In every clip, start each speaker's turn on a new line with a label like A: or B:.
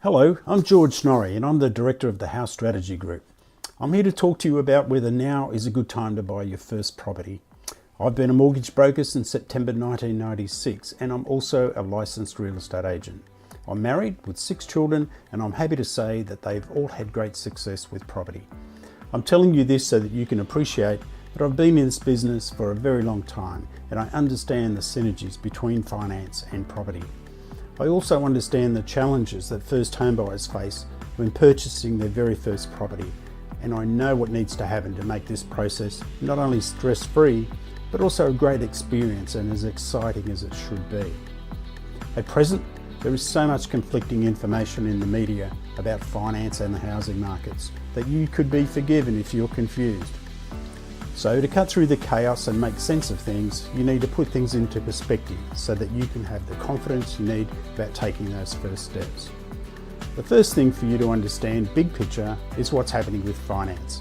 A: Hello, I'm George Snorri and I'm the Director of the House Strategy Group. I'm here to talk to you about whether now is a good time to buy your first property. I've been a mortgage broker since September 1996 and I'm also a licensed real estate agent. I'm married with 6 children and I'm happy to say that they've all had great success with property. I'm telling you this so that you can appreciate that I've been in this business for a very long time and I understand the synergies between finance and property. I also understand the challenges that first home buyers face when purchasing their very first property, and I know what needs to happen to make this process not only stress-free, but also a great experience and as exciting as it should be. At present, there is so much conflicting information in the media about finance and the housing markets that you could be forgiven if you're confused. So to cut through the chaos and make sense of things, you need to put things into perspective so that you can have the confidence you need about taking those first steps. The first thing for you to understand, big picture, is what's happening with finance.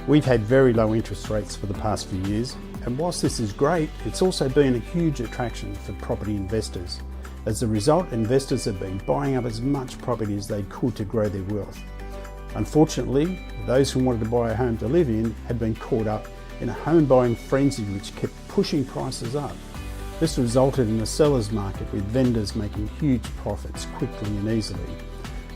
A: We've had very low interest rates for the past few years, and whilst this is great, it's also been a huge attraction for property investors. As a result, investors have been buying up as much property as they could to grow their wealth. Unfortunately, those who wanted to buy a home to live in had been caught up in a home buying frenzy which kept pushing prices up. This resulted in a seller's market with vendors making huge profits quickly and easily.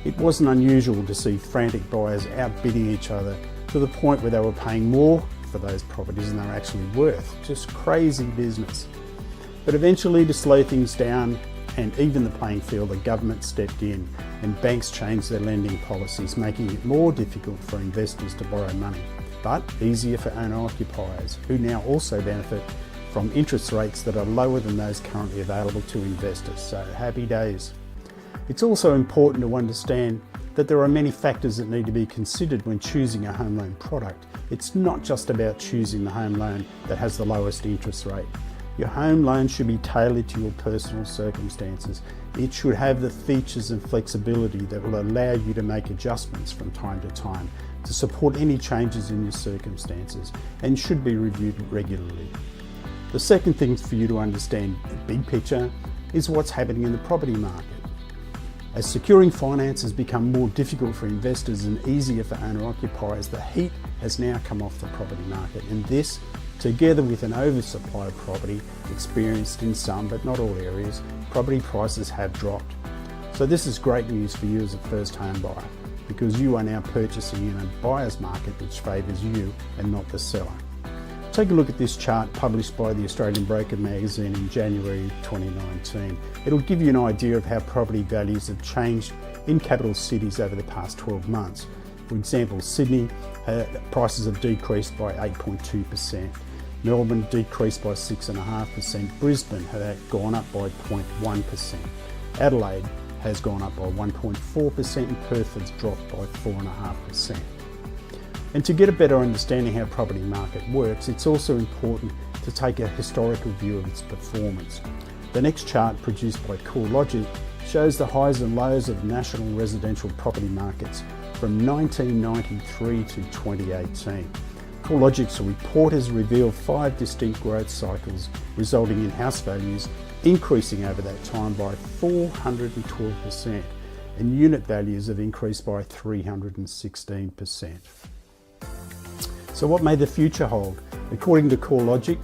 A: It wasn't unusual to see frantic buyers outbidding each other to the point where they were paying more for those properties than they were actually worth. Just crazy business. But eventually, to slow things down and even the playing field, the government stepped in and banks changed their lending policies, making it more difficult for investors to borrow money, but easier for owner-occupiers, who now also benefit from interest rates that are lower than those currently available to investors. So happy days. It's also important to understand that there are many factors that need to be considered when choosing a home loan product. It's not just about choosing the home loan that has the lowest interest rate. Your home loan should be tailored to your personal circumstances. It should have the features and flexibility that will allow you to make adjustments from time to time to support any changes in your circumstances and should be reviewed regularly. The second thing for you to understand, the big picture, is what's happening in the property market. As securing finance has become more difficult for investors and easier for owner-occupiers, the heat has now come off the property market, and this, together with an oversupply of property experienced in some but not all areas, property prices have dropped. So this is great news for you as a first home buyer, because you are now purchasing in a buyer's market which favours you and not the seller. Take a look at this chart published by the Australian Broker magazine in January 2019. It'll give you an idea of how property values have changed in capital cities over the past 12 months. For example, Sydney, prices have decreased by 8.2%. Melbourne decreased by 6.5%. Brisbane has gone up by 0.1%. Adelaide has gone up by 1.4% and Perth has dropped by 4.5%. And to get a better understanding how property market works, it's also important to take a historical view of its performance. The next chart, produced by CoreLogic, shows the highs and lows of national residential property markets from 1993 to 2018. CoreLogic's report has revealed 5 distinct growth cycles, resulting in house values increasing over that time by 412%, and unit values have increased by 316%. So what may the future hold? According to CoreLogic,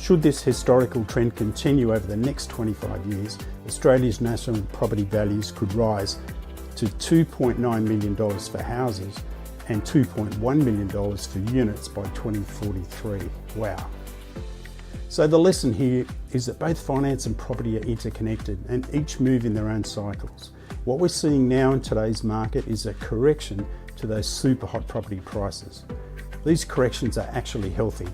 A: should this historical trend continue over the next 25 years, Australia's national property values could rise to $2.9 million for houses and $2.1 million for units by 2043. Wow. So the lesson here is that both finance and property are interconnected and each move in their own cycles. What we're seeing now in today's market is a correction to those super hot property prices. These corrections are actually healthy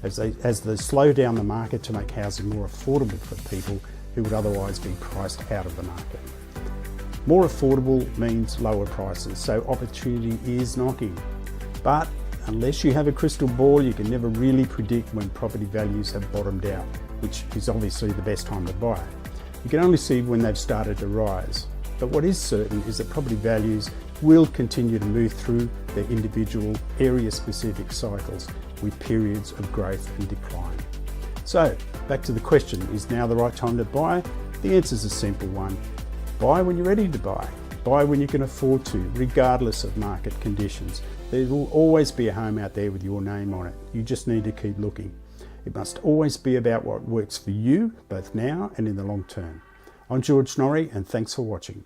A: as they slow down the market to make housing more affordable for people who would otherwise be priced out of the market. More affordable means lower prices, so opportunity is knocking. But unless you have a crystal ball, you can never really predict when property values have bottomed out, which is obviously the best time to buy. You can only see when they've started to rise. But what is certain is that property values will continue to move through their individual area-specific cycles with periods of growth and decline. So, back to the question, is now the right time to buy? The answer is a simple one. Buy when you're ready to buy. Buy when you can afford to, regardless of market conditions. There will always be a home out there with your name on it. You just need to keep looking. It must always be about what works for you, both now and in the long term. I'm George Norrie, and thanks for watching.